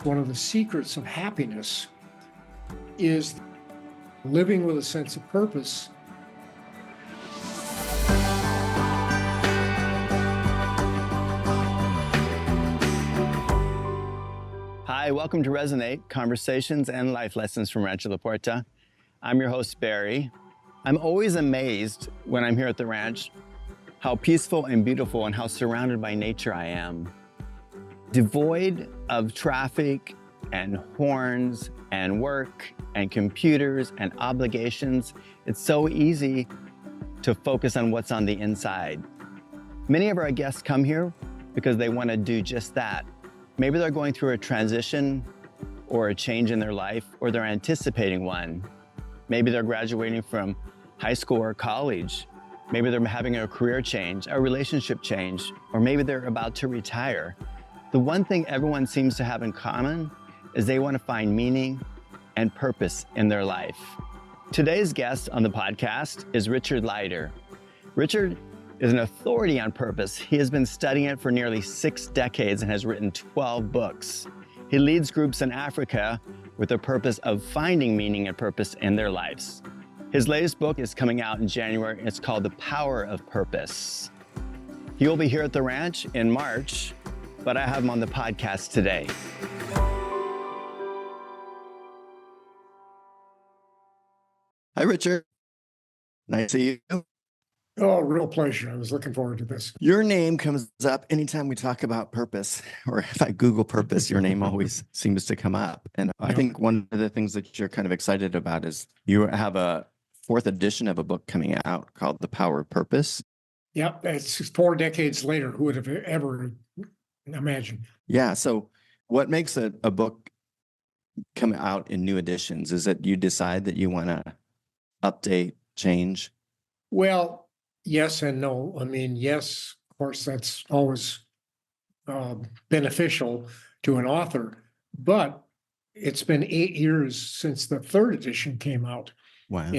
one of the secrets of happiness is living with a sense of purpose. Hi, welcome to Resonate, Conversations and Life Lessons from Rancho La Puerta. I'm your host, Barry. I'm always amazed when I'm here at the ranch how peaceful and beautiful and how surrounded by nature I am. Devoid of traffic and horns and work and computers and obligations, it's so easy to focus on what's on the inside. Many of our guests come here because they want to do just that. Maybe they're going through a transition or a change in their life, or they're anticipating one. Maybe they're graduating from high school or college. Maybe they're having a career change, a relationship change, or maybe they're about to retire. The one thing everyone seems to have in common is they want to find meaning and purpose in their life. Today's guest on the podcast is Richard Leider. Richard is an authority on purpose. He has been studying it for nearly 6 decades and has written 12 books. He leads groups in Africa with the purpose of finding meaning and purpose in their lives. His latest book is coming out in January. It's called The Power of Purpose. He will be here at the ranch in March, but I have him on the podcast today. Hi, Richard. Nice to see you. Oh, real pleasure. I was looking forward to this. Your name comes up anytime we talk about purpose, or if I Google purpose, your name always seems to come up. And I think one of the things that you're kind of excited about is you have a 4th edition of a book coming out called The Power of Purpose. Yep, it's 4 decades later. Who would have ever imagined? Yeah. So what makes a book come out in new editions? Is it you decide that you want to update, change? Well, yes and no. I mean, yes, of course, that's always beneficial to an author, but it's been 8 years since the 3rd edition came out. Wow.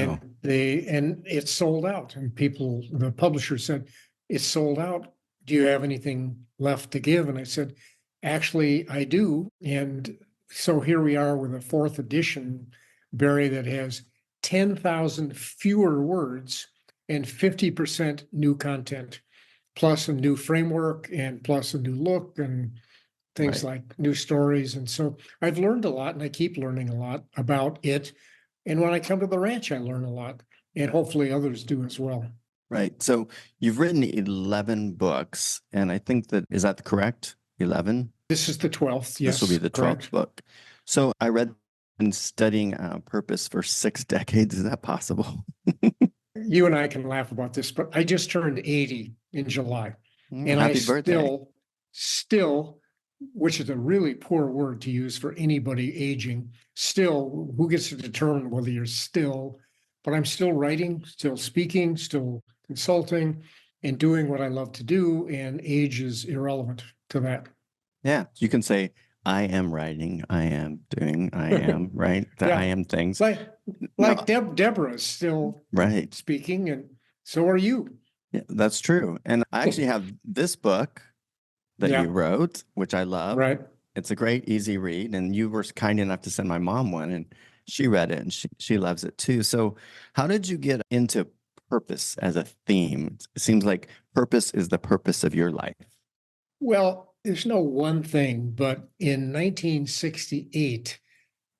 And it's sold out. And the publisher said, it's sold out. Do you have anything left to give? And I said, actually, I do. And so here we are with a 4th edition, Barry, that has 10,000 fewer words and 50% new content, plus a new framework and plus a new look and things like new stories. And so I've learned a lot, and I keep learning a lot about it. And when I come to the ranch, I learn a lot, and hopefully others do as well. Right. So you've written 11 books, and I think is that correct? 11? This is the 12th. Yes. This will be the 12th correct. book. So I read in studying purpose for 6 decades. Is that possible? You and I can laugh about this, but I just turned 80 in July. And happy birthday. still, which is a really poor word to use for anybody aging, still, who gets to determine whether you're still, but I'm still writing, still speaking, still consulting, and doing what I love to do, and age is irrelevant to that. Yeah, you can say, I am writing, I am doing, I am, right? The Yeah. I am things. Like Deborah is still Right. speaking, and so are you. Yeah, that's true. And I actually have this book that Yeah. you wrote, which I love. Right. It's a great, easy read. And you were kind enough to send my mom one, and she read it, and she loves it too. So how did you get into purpose as a theme? It seems like purpose is the purpose of your life. Well, there's no one thing, but in 1968,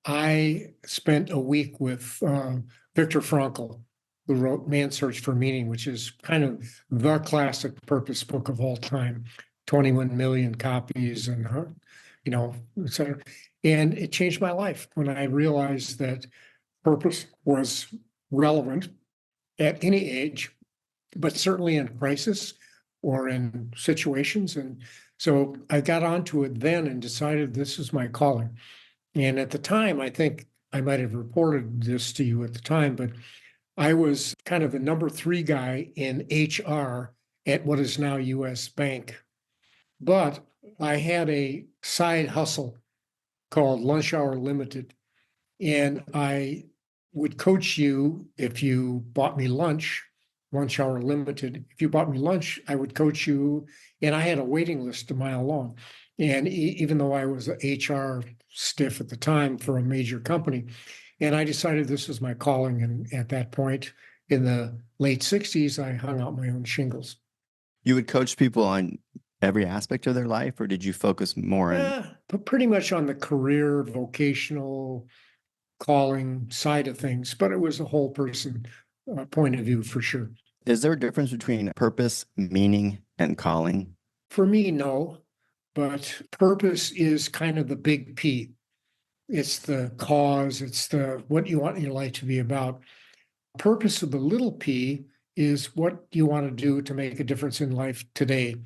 I spent a week with Viktor Frankl, who wrote Man's Search for Meaning, which is kind of the classic purpose book of all time, 21 million copies and, et cetera. And it changed my life when I realized that purpose was relevant at any age, but certainly in crisis or in situations. And so I got onto it then and decided this is my calling. And at the time, I think I might have reported this to you at the time, but I was kind of the number 3 guy in HR at what is now US Bank. But I had a side hustle called Lunch Hour Limited. And I would coach you if you bought me lunch, Lunch Hour Limited. If you bought me lunch, I would coach you. And I had a waiting list a mile long. And even though I was an HR stiff at the time for a major company. And I decided this was my calling. And at that point in the late 60s, I hung out my own shingles. You would coach people on every aspect of their life, or did you focus more on? Yeah, but pretty much on the career, vocational, calling side of things, but it was a whole person point of view for sure. Is there a difference between purpose, meaning, and calling? For me, no, but purpose is kind of the big P. It's the cause, it's the what you want your life to be about. Purpose of the little p is what you want to do to make a difference in life today.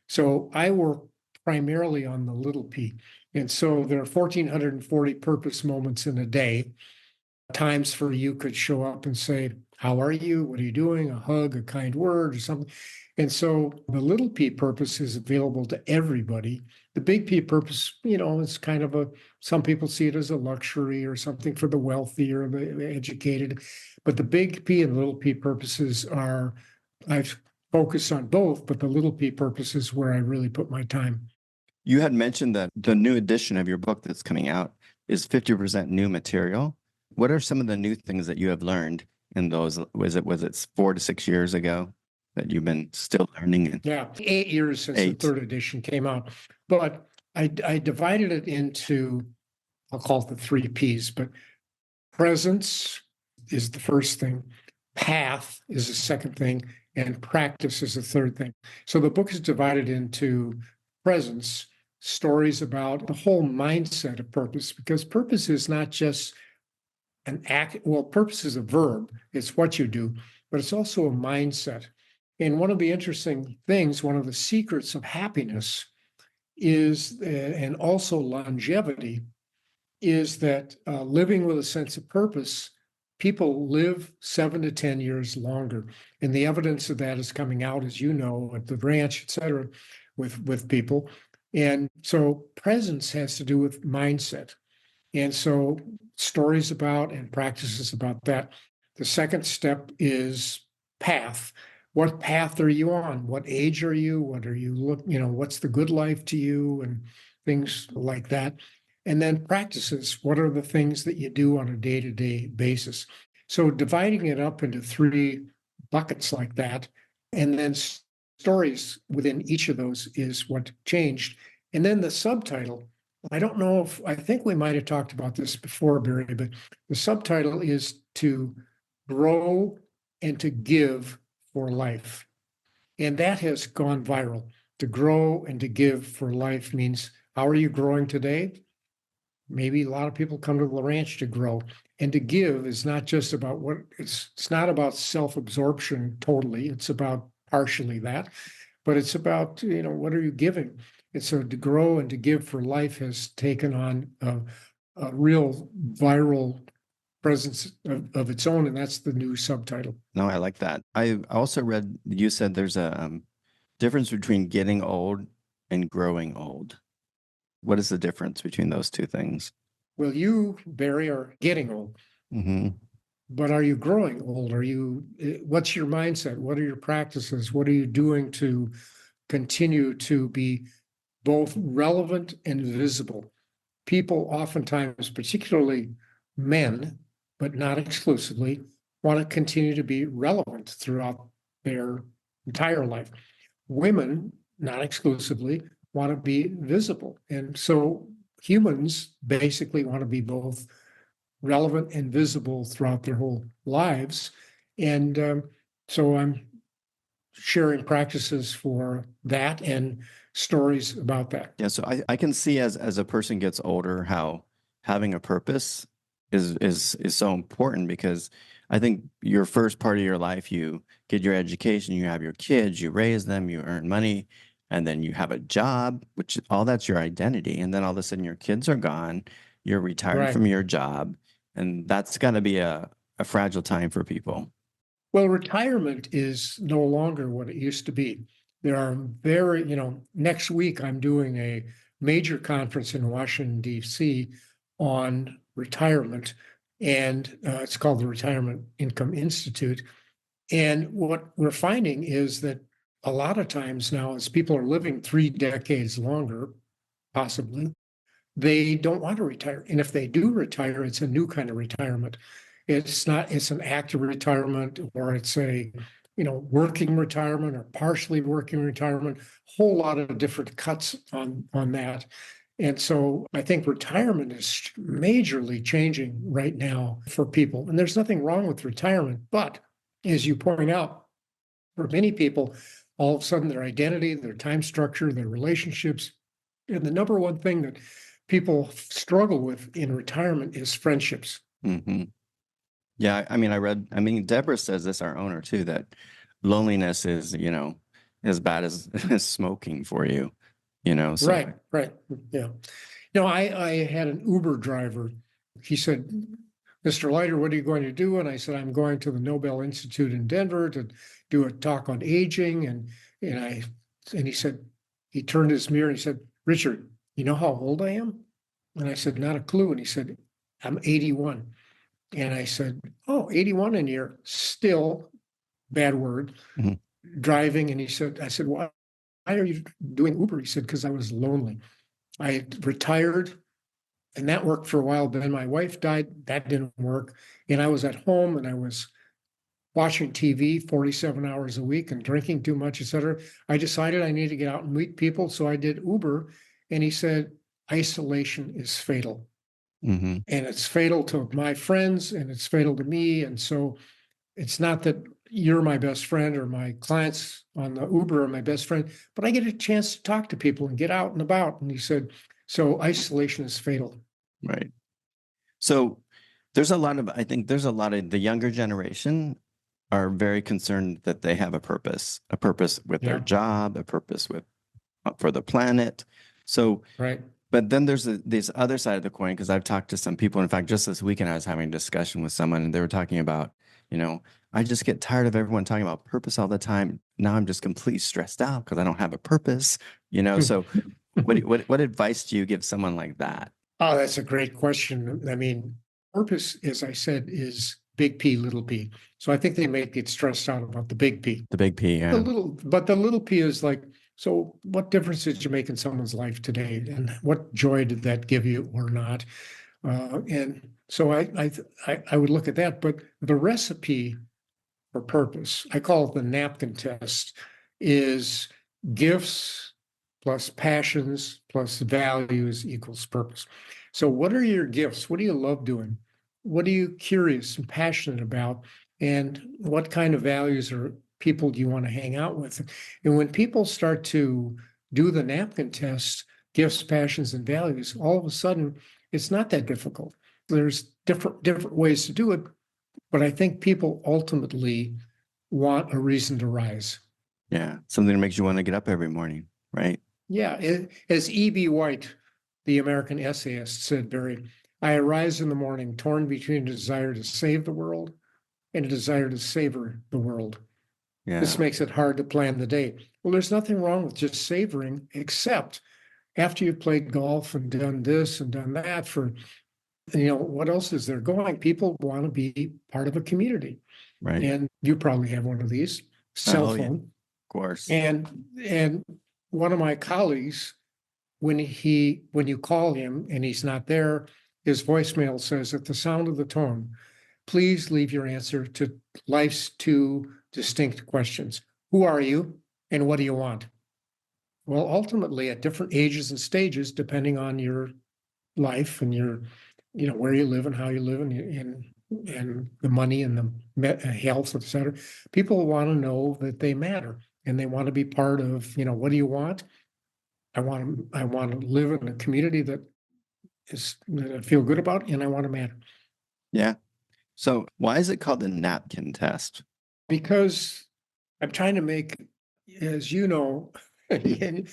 So I work primarily on the little p. And so there are 1,440 purpose moments in a day. Times for you could show up and say, how are you? What are you doing? A hug, a kind word, or something. And so the little p purpose is available to everybody. The big P purpose, is kind of some people see it as a luxury or something for the wealthy or the educated. But the big P and little p purposes I've focused on both, but the little p purpose is where I really put my time. You had mentioned that the new edition of your book that's coming out is 50% new material. What are some of the new things that you have learned in those? Was it 4 to 6 years ago that you've been still learning? Yeah, 8 years since the third edition came out. But I divided it into, I'll call it the 3 Ps, but presence is the first thing, path is the second thing, and practice is the third thing. So the book is divided into presence, stories about the whole mindset of purpose, because purpose is not just an act. Well, purpose is a verb, it's what you do, but it's also a mindset. And one of the interesting things, one of the secrets of happiness is, and also longevity, is that living with a sense of purpose, people live 7 to 10 years longer. And the evidence of that is coming out, as you know, at the ranch, et cetera, with people. And so presence has to do with mindset. And so stories about and practices about that. The second step is path. What path are you on? What age are you? What are you what's the good life to you and things like that. And then practices. What are the things that you do on a day-to-day basis? So dividing it up into 3 buckets like that, and then stories within each of those is what changed. And then the subtitle, I think we might have talked about this before, Barry, but the subtitle is to grow and to give for life. And that has gone viral. To grow and to give for life means, how are you growing today? Maybe a lot of people come to the ranch to grow. And to give is not just about it's not about self-absorption totally. It's about partially that, but it's about, what are you giving? And so to grow and to give for life has taken on a real viral presence of its own, and that's the new subtitle. No, I like that. I also read you said there's a difference between getting old and growing old. What is the difference between those two things? Well, you, Barry, are getting old. Mm-hmm. But are you growing old? What's your mindset? What are your practices? What are you doing to continue to be both relevant and visible? People oftentimes, particularly men, but not exclusively, want to continue to be relevant throughout their entire life. Women, not exclusively, want to be visible. And so humans basically want to be both relevant and visible throughout their whole lives. And so I'm sharing practices for that and stories about that. Yeah, so I can see as a person gets older how having a purpose is so important, because I think your first part of your life, you get your education, you have your kids, you raise them, you earn money, and then you have a job, which all that's your identity. And then all of a sudden your kids are gone, you're retired from your job, and that's got to be a fragile time for people. Well, retirement is no longer what it used to be. There are next week I'm doing a major conference in Washington, D.C. on retirement, and it's called the Retirement Income Institute. And what we're finding is that a lot of times now, as people are living 3 decades longer, possibly, they don't want to retire. And if they do retire, it's a new kind of retirement. It's an active retirement, or it's a, working retirement or partially working retirement, whole lot of different cuts on that. And so I think retirement is majorly changing right now for people. And there's nothing wrong with retirement, but as you point out, for many people, all of a sudden their identity, their time structure, their relationships, and the number one thing that people struggle with in retirement is friendships. Mm-hmm. Yeah, Deborah says this, our owner too, that loneliness is, as bad as, as smoking for you, so. Right. Yeah. I had an Uber driver. He said, "Mr. Leider, what are you going to do?" And I said, "I'm going to the Nobel Institute in Denver to do a talk on aging." And he said, he turned his mirror and he said, "Richard, you know how old I am?" And I said, "Not a clue." And he said, "I'm 81. And I said, "Oh, 81, and you're still," bad word, Mhm. "driving." And I said, "Why are you doing Uber?" He said, "Because I was lonely. I retired and that worked for a while. Then my wife died. That didn't work. And I was at home and I was watching TV 47 hours a week and drinking too much, et cetera. I decided I needed to get out and meet people. So I did Uber." And he said, "Isolation is fatal." Mm-hmm. And it's fatal to my friends and it's fatal to me. And so it's not that you're my best friend or my clients on the Uber are my best friend, but I get a chance to talk to people and get out and about. And he said, so isolation is fatal. Right. So I think there's a lot of the younger generation are very concerned that they have a purpose with their job, a purpose for the planet. So, right. But then there's this other side of the coin, because I've talked to some people. In fact, just this weekend, I was having a discussion with someone and they were talking about, I just get tired of everyone talking about purpose all the time. Now I'm just completely stressed out because I don't have a purpose, So what advice do you give someone like that? Oh, that's a great question. I mean, purpose, as I said, is big P, little p. So I think they may get stressed out about the big P. The big P, yeah. But the little p is like, so what difference did you make in someone's life today? And what joy did that give you or not? And so I would look at that, but the recipe for purpose, I call it the napkin test, is gifts plus passions plus values equals purpose. So what are your gifts? What do you love doing? What are you curious and passionate about? And what kind of values or people do you want to hang out with? And when people start to do the napkin test, gifts, passions, and values, all of a sudden it's not that difficult. There's different ways to do it, but I think people ultimately want a reason to rise. Yeah, something that makes you want to get up every morning, right? Yeah, as E.B. White, the American essayist, said, "Barry, I arise in the morning torn between a desire to save the world and a desire to savor the world. Yeah. This makes it hard to plan the day." Well, there's nothing wrong with just savoring, except after you've played golf and done this and done that for, what else is there going? People want to be part of a community. Right. And you probably have one of these, cell phone. Yeah, of course. And one of my colleagues, when you call him and he's not there, his voicemail says, "At the sound of the tone, please leave your answer to life's two distinct questions. Who are you and what do you want?" Well, ultimately, at different ages and stages, depending on your life and your, where you live and how you live and the money and the health, et cetera, people want to know that they matter and they want to be part of, what do you want? I want to live in a community that I feel good about, and I want to matter. Yeah. So why is it called the napkin test? Because I'm trying to make, as you know, and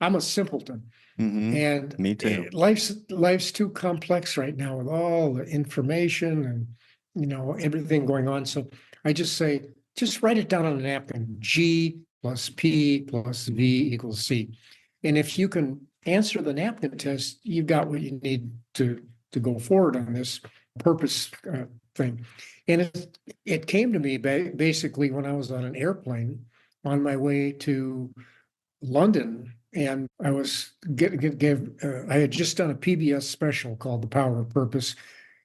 I'm a simpleton. Mm-hmm. And me too. Life's too complex right now with all the information and everything going on. So I just say, just write it down on a napkin. G plus P plus V equals C. And if you can answer the napkin test, you've got what you need to go forward on this purpose thing. And it came to me basically when I was on an airplane on my way to London and I was I had just done a PBS special called The Power of Purpose.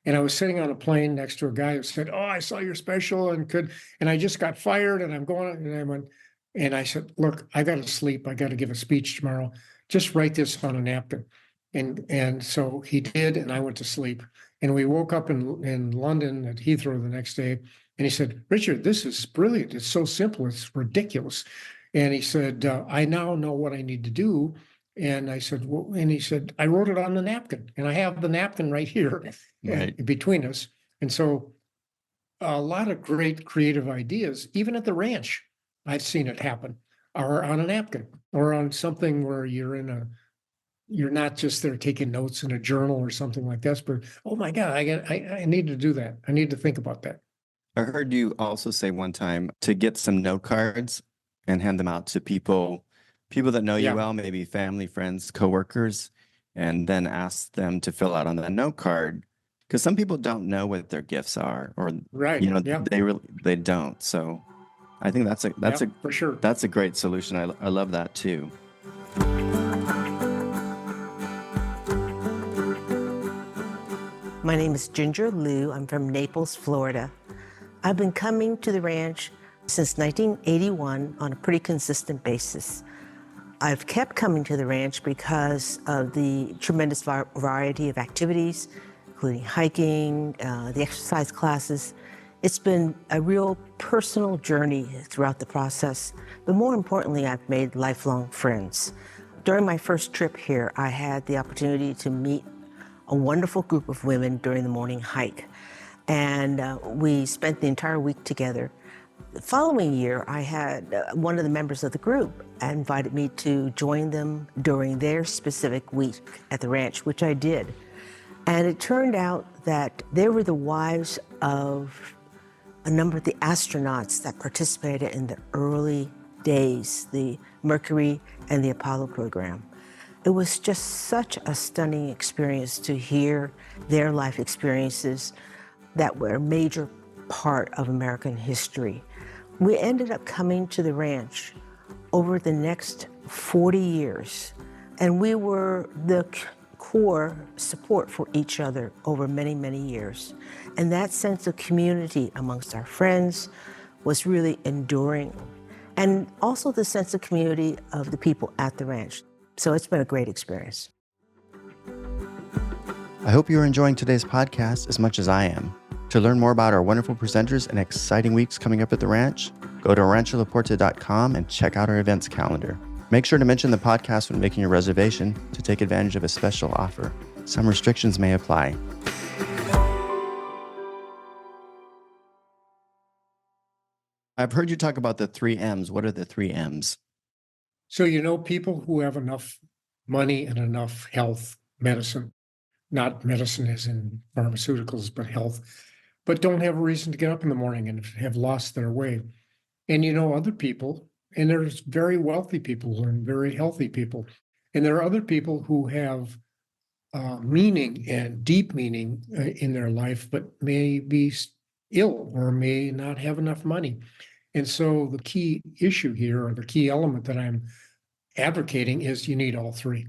And I was sitting on a plane next to a guy who said, "Oh, I saw your special and I just got fired and I'm going." And I went, and I said, "Look, I got to sleep. I got to give a speech tomorrow. Just write this on a napkin." And so he did, and I went to sleep. And we woke up in London at Heathrow the next day, and he said, "Richard, this is brilliant. It's so simple. It's ridiculous." And he said, "I now know what I need to do." And I said, "Well," and he said, "I wrote it on the napkin, and I have the napkin right here Right. between us." And so a lot of great creative ideas, even at the ranch, I've seen it happen, are on a napkin or on something where you're not just there taking notes in a journal or something like this, but oh my God, I need to do that. I need to think about that. I heard you also say one time to get some note cards and hand them out to people that know you Yeah, well, maybe family, friends, coworkers, and then ask them to fill out on that note card. Because some people don't know what their gifts are, or right. Yeah, they don't. So I think yeah, for sure. that's a great solution. I love that too. My name is Ginger Liu. I'm from Naples, Florida. I've been coming to the ranch since 1981 on a pretty consistent basis. I've kept coming to the ranch because of the tremendous variety of activities, including hiking, the exercise classes. It's been a real personal journey throughout the process, but more importantly, I've made lifelong friends. During my first trip here, I had the opportunity to meet a wonderful group of women during the morning hike, and we spent the entire week together. The following year, I had one of the members of the group invited me to join them during their specific week at the ranch, which I did. And it turned out that they were the wives of a number of the astronauts that participated in the early days, the Mercury and the Apollo program. It was just such a stunning experience to hear their life experiences that were a major part of American history. We ended up coming to the ranch over the next 40 years, and we were the core support for each other over many, many years. And that sense of community amongst our friends was really enduring. And also the sense of community of the people at the ranch. So it's been a great experience. I hope you're enjoying today's podcast as much as I am. To learn more about our wonderful presenters and exciting weeks coming up at the ranch, go to rancholaporta.com and check out our events calendar. Make sure to mention the podcast when making your reservation to take advantage of a special offer. Some restrictions may apply. I've heard you talk about the 3 M's. What are the 3 M's? So, people who have enough money and enough health, medicine, not medicine as in pharmaceuticals, but health, but don't have a reason to get up in the morning and have lost their way. And other people, and there's very wealthy people and very healthy people. And there are other people who have meaning and deep meaning in their life, but may be ill or may not have enough money. And so the key issue here, or the key element that I'm advocating, is you need all three: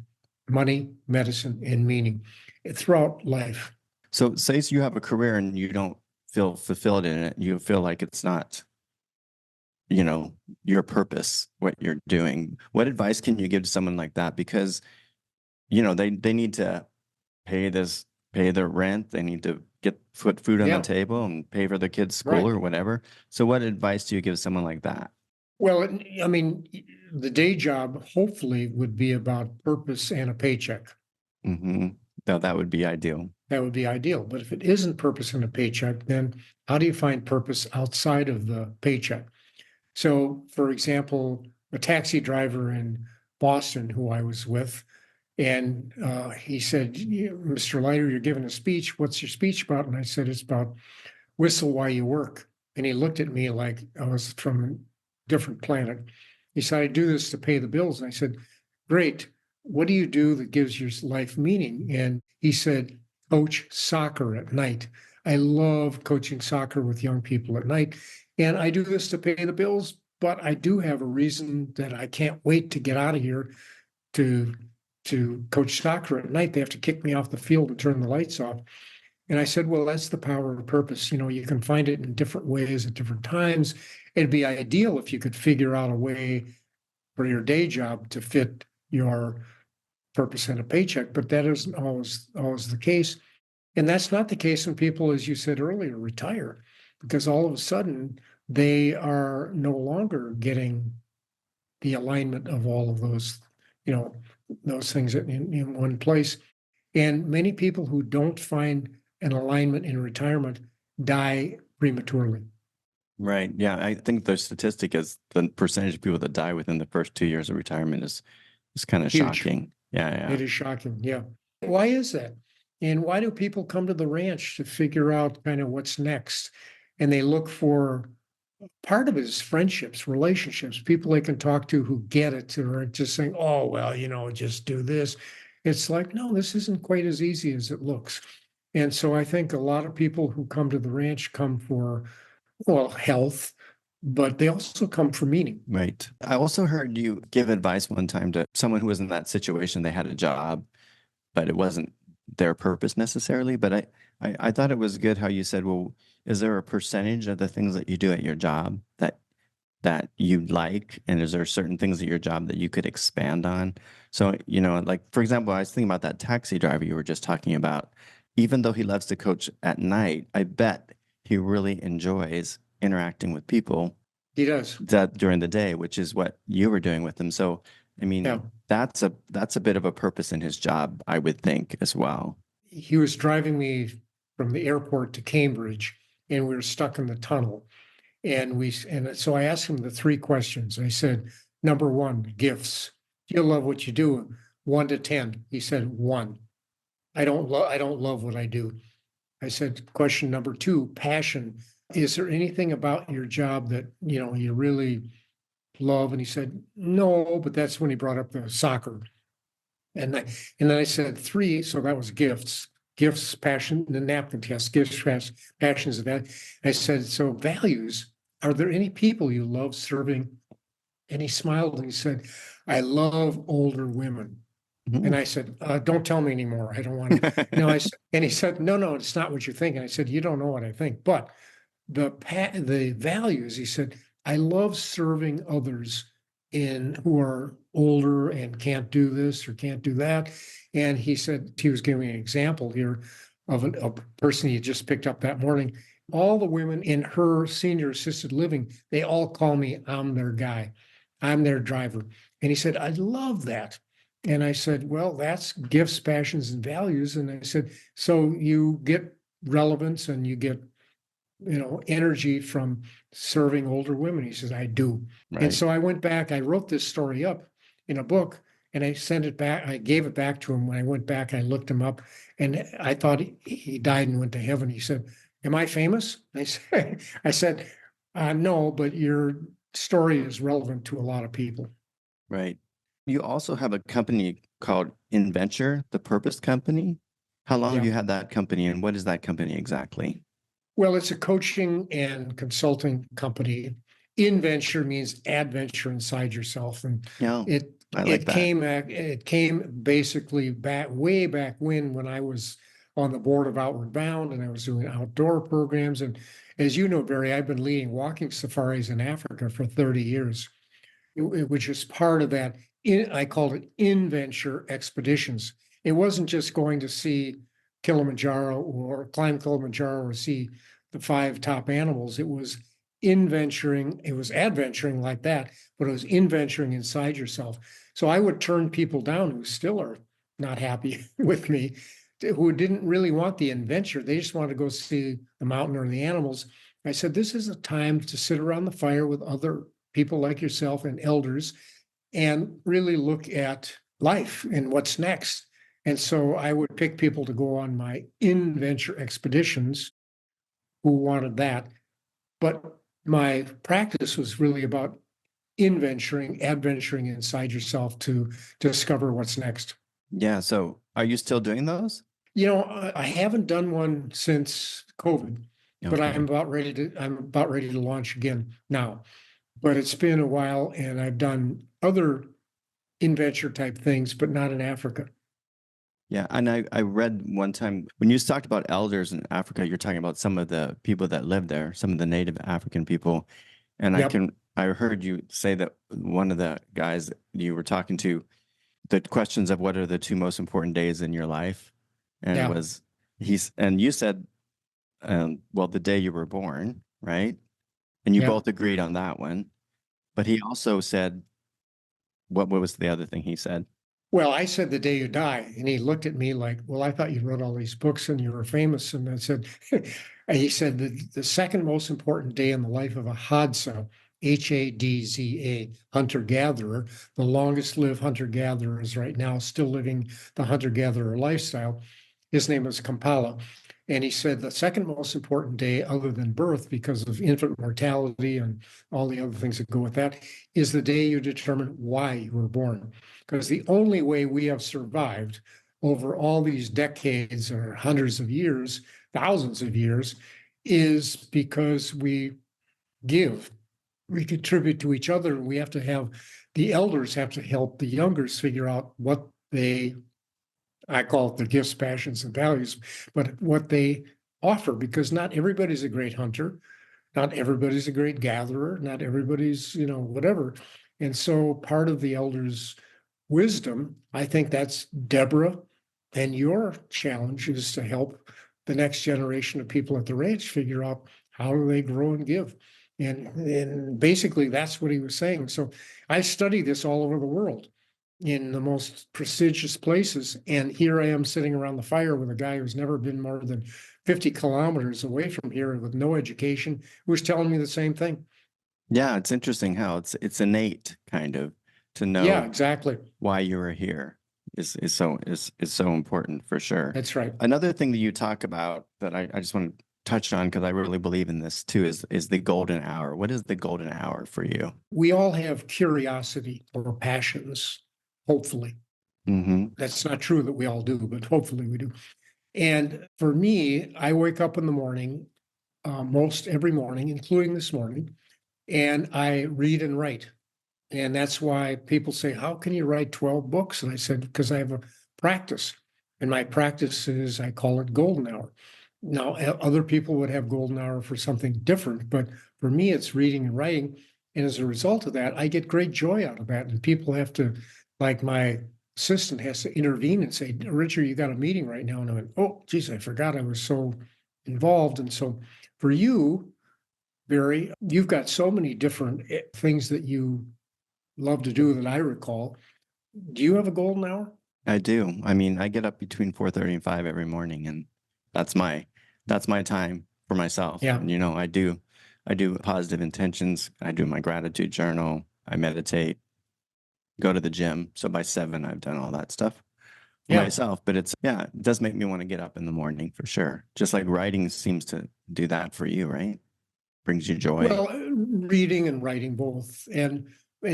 money, medicine, and meaning throughout life. So say you have a career and you don't feel fulfilled in it. You feel like it's not, your purpose, what you're doing. What advice can you give to someone like that? Because, they need to pay their rent. They need to put food on the table and pay for their kids' school or whatever. So what advice do you give someone like that? Well, the day job hopefully would be about purpose and a paycheck. Mm-hmm. No, that would be ideal. That would be ideal. But if it isn't purpose and a paycheck, then how do you find purpose outside of the paycheck? So, for example, a taxi driver in Boston who I was with, and he said, "Mr. Leider, you're giving a speech. What's your speech about?" And I said, "It's about whistle while you work." And he looked at me like I was from a different planet. He said, "I do this to pay the bills." And I said, "Great. What do you do that gives your life meaning?" And he said, "Coach soccer at night. I love coaching soccer with young people at night. And I do this to pay the bills, but I do have a reason that I can't wait to get out of here. to coach soccer at night. They have to kick me off the field and turn the lights off. And I said, well, that's the power of purpose. You can find it in different ways at different times. It'd be ideal if you could figure out a way for your day job to fit your purpose and a paycheck, but that isn't always the case. And that's not the case when people, as you said earlier, retire, because all of a sudden they are no longer getting the alignment of all of those, those things in one place. And many people who don't find an alignment in retirement die prematurely. Right. Yeah. I think the statistic is the percentage of people that die within the first 2 years of retirement is kind of Huge. shocking. Yeah. It is shocking. Yeah. Why is that? And why do people come to the ranch to figure out kind of what's next? And they look for, part of it is friendships, relationships, people they can talk to who get it, who aren't just saying, oh, well, just do this. It's like, no, this isn't quite as easy as it looks. And so I think a lot of people who come to the ranch come for, well, health, but they also come for meaning. Right. I also heard you give advice one time to someone who was in that situation. They had a job, but it wasn't their purpose necessarily. But I thought it was good how you said, well, is there a percentage of the things that you do at your job that you like? And is there certain things at your job that you could expand on? So, like, for example, I was thinking about that taxi driver you were just talking about. Even though he loves to coach at night, I bet he really enjoys interacting with people. He does. That during the day, which is what you were doing with him. So, I mean, Yeah. that's a bit of a purpose in his job, I would think, as well. He was driving me from the airport to Cambridge, and we were stuck in the tunnel. And so I asked him the 3 questions. I said, number 1, gifts. Do you love what you do? 1 to 10. He said 1. I don't love what I do. I said, question number 2, passion. Is there anything about your job that, you really love? And he said, no, but that's when he brought up the soccer. And then I said 3, so that was gifts, passion, the napkin test, gifts, passions of that. I said, so values, are there any people you love serving? And he smiled and he said, I love older women. And I said, don't tell me anymore. I don't want to. And he said, no, it's not what you're thinking. I said, you don't know what I think. But the values, he said, I love serving others who are older and can't do this or can't do that. And he said, he was giving an example here of a person he just picked up that morning. All the women in her senior assisted living, they all call me, I'm their guy. I'm their driver. And he said, I love that. And I said, well, that's gifts, passions, and values. And I said, so you get relevance and you get, energy from serving older women. He says, I do. Right. And so I went back, I wrote this story up in a book and I sent it back. I gave it back to him. When I went back, I looked him up and I thought he died and went to heaven. He said, am I famous? I said, no, but your story is relevant to a lot of people. Right. You also have a company called InVenture, the Purpose Company. How long have you had that company and what is that company exactly? Well, it's a coaching and consulting company. InVenture means adventure inside yourself. And it came basically way back when I was on the board of Outward Bound and I was doing outdoor programs. And as you know, Barry, I've been leading walking safaris in Africa for 30 years, which is part of that. I called it InVenture expeditions. It wasn't just going to see Kilimanjaro or climb Kilimanjaro or see the 5 top animals. It was adventuring like that, but it was inventuring inside yourself. So I would turn people down who still are not happy with me, who didn't really want the adventure. They just wanted to go see the mountain or the animals. I said, this is a time to sit around the fire with other people like yourself and elders and really look at life and what's next. And so I would pick people to go on my InVenture expeditions who wanted that. But my practice was really about adventuring inside yourself to discover what's next. Yeah. So are you still doing those? I haven't done one since COVID, but I'm about ready to launch again now. But it's been a while and I've done other in-venture type things, but not in Africa. Yeah, and I read one time when you talked about elders in Africa, you're talking about some of the people that live there, some of the native African people. And Yep. I heard you say that one of the guys that you were talking to, the questions of what are the two most important days in your life, and Yeah. and you said, well, the day you were born, right? And you Yeah. both agreed on that one. But he also said, what was the other thing he said? Well, I said the day you die, and he looked at me like, well, I thought you wrote all these books and you were famous. And I said, and he said the second most important day in the life of a Hadza, Hadza, hunter-gatherer, the longest lived hunter-gatherer is right now still living the hunter-gatherer lifestyle. His name is Kampala. And he said the second most important day, other than birth, because of infant mortality and all the other things that go with that, is the day you determine why you were born. Because the only way we have survived over all these decades or hundreds of years, thousands of years, is because we give, we contribute to each other. We have to have, the elders have to help the youngers figure out what they, I call it the gifts, passions, and values, but what they offer, because not everybody's a great hunter. Not everybody's a great gatherer. Not everybody's, whatever. And so part of the elders' wisdom, I think that's Deborah, and your challenge is to help the next generation of people at the ranch figure out how do they grow and give. And basically that's what he was saying. So I study this all over the world in the most prestigious places. And here I am sitting around the fire with a guy who's never been more than 50 kilometers away from here with no education, who's telling me the same thing. Yeah, it's interesting how it's innate kind of to know Yeah, exactly. why you were here is so important for sure. That's right. Another thing that you talk about that I just want to touch on because I really believe in this too is the golden hour. What is the golden hour for you? We all have curiosity or passions, hopefully. Mm-hmm. That's not true that we all do, but hopefully we do. And for me, I wake up in the morning, most every morning, including this morning, and I read and write. And that's why people say, how can you write 12 books? And I said, because I have a practice. And my practice is, I call it golden hour. Now, other people would have golden hour for something different, but for me, it's reading and writing. And as a result of that, I get great joy out of that. And people have to, like my assistant has to intervene and say, Richard, you got a meeting right now. And I went, oh, geez, I forgot I was so involved. And so for you, Barry, you've got so many different things that you love to do that I recall. Do you have a golden hour? I do. I mean, I get up between 4:30 and 5 every morning, and that's my time for myself. Yeah. And, I do positive intentions. I do my gratitude journal. I meditate, go to the gym. So by 7, I've done all that stuff for myself. But it does make me want to get up in the morning for sure. Just like writing seems to do that for you, right? Brings you joy. Well, reading and writing both. And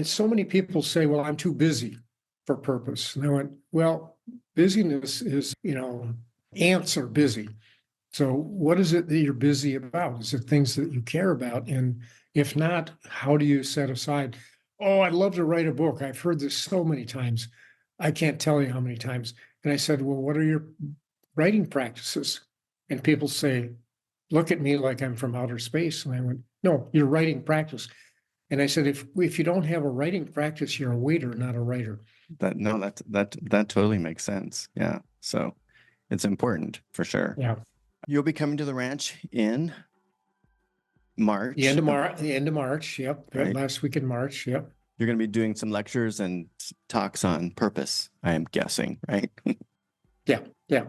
so many people say, well, I'm too busy for purpose. And I went, well, busyness is, ants are busy. So what is it that you're busy about? Is it things that you care about? And if not, how do you set aside, oh, I'd love to write a book. I've heard this so many times. I can't tell you how many times. And I said, well, what are your writing practices? And people say, look at me like I'm from outer space. And I went, no, your writing practice. And I said, if you don't have a writing practice, you're a waiter, not a writer. That totally makes sense. Yeah. So it's important for sure. Yeah. You'll be coming to the ranch in March. The end of March. Yep. Right. Last week in March. Yep. You're going to be doing some lectures and talks on purpose, I am guessing, right? Yeah. Yeah.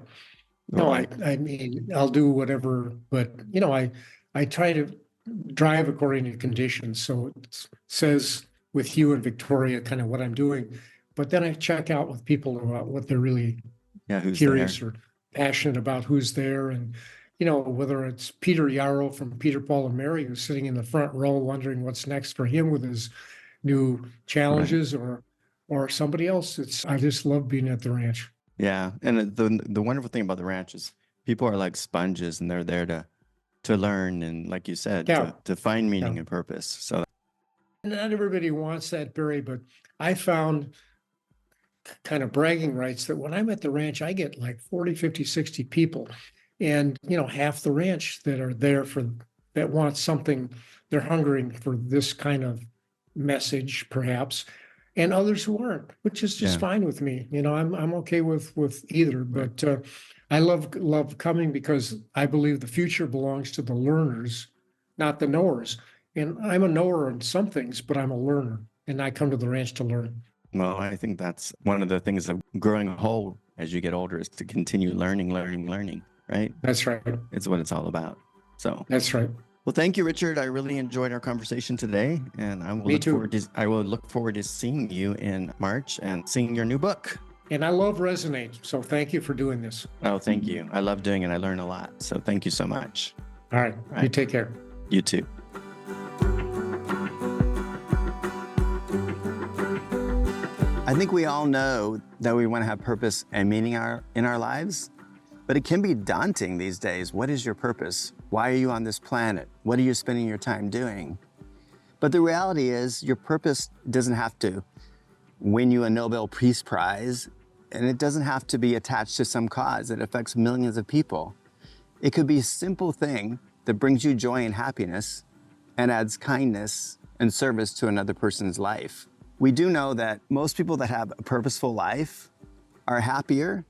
No, I mean, I'll do whatever, but I try to drive according to conditions. So it says with Hugh and Victoria kind of what I'm doing, but then I check out with people about what they're really curious or passionate about, who's there. And, whether it's Peter Yarrow from Peter, Paul, and Mary, who's sitting in the front row wondering what's next for him with his new challenges, or somebody else. I just love being at the ranch. Yeah. And the wonderful thing about the ranch is people are like sponges, and they're there to learn. And like you said, to find meaning and purpose. So not everybody wants that, Barry, but I found kind of bragging rights that when I'm at the ranch, I get like 40, 50, 60 people. And, half the ranch that are there that want something, they're hungering for this kind of message, perhaps, and others who aren't, which is just Yeah. fine with me. I'm okay with either, but I love coming because I believe the future belongs to the learners, not the knowers. And I'm a knower in some things, but I'm a learner, and I come to the ranch to learn. Well, I think that's one of the things of growing whole as you get older is to continue learning, right? That's right. It's what it's all about. So, That's right. well, thank you, Richard. I really enjoyed our conversation today, and Me too. I will look forward to seeing you in March and seeing your new book. And I love Resonate. So thank you for doing this. Oh, thank you. I love doing it. I learn a lot. So thank you so much. All right. Right. You take care. You too. I think we all know that we want to have purpose and meaning in our lives, but it can be daunting these days. What is your purpose? Why are you on this planet? What are you spending your time doing? But the reality is your purpose doesn't have to win you a Nobel Peace Prize, and it doesn't have to be attached to some cause that affects millions of people. It could be a simple thing that brings you joy and happiness and adds kindness and service to another person's life. We do know that most people that have a purposeful life are happier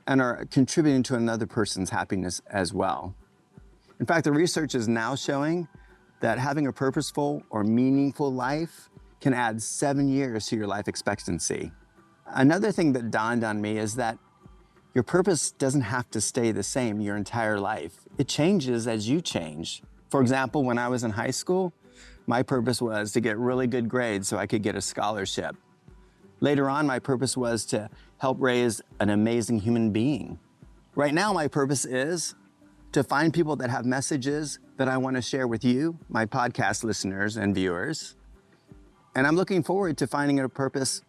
and are contributing to another person's happiness as well. In fact, the research is now showing that having a purposeful or meaningful life can add 7 years to your life expectancy. Another thing that dawned on me is that your purpose doesn't have to stay the same your entire life. It changes as you change. For example, when I was in high school, my purpose was to get really good grades so I could get a scholarship. Later on, my purpose was to help raise an amazing human being. Right now, my purpose is to find people that have messages that I want to share with you, my podcast listeners and viewers. And I'm looking forward to finding a purpose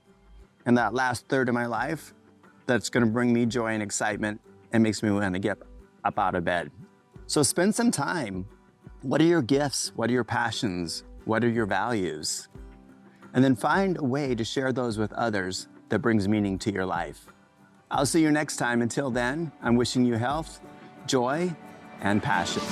in that last third of my life that's going to bring me joy and excitement and makes me want to get up out of bed. So spend some time. What are your gifts? What are your passions? What are your values? And then find a way to share those with others that brings meaning to your life. I'll see you next time. Until then, I'm wishing you health, joy, and passion.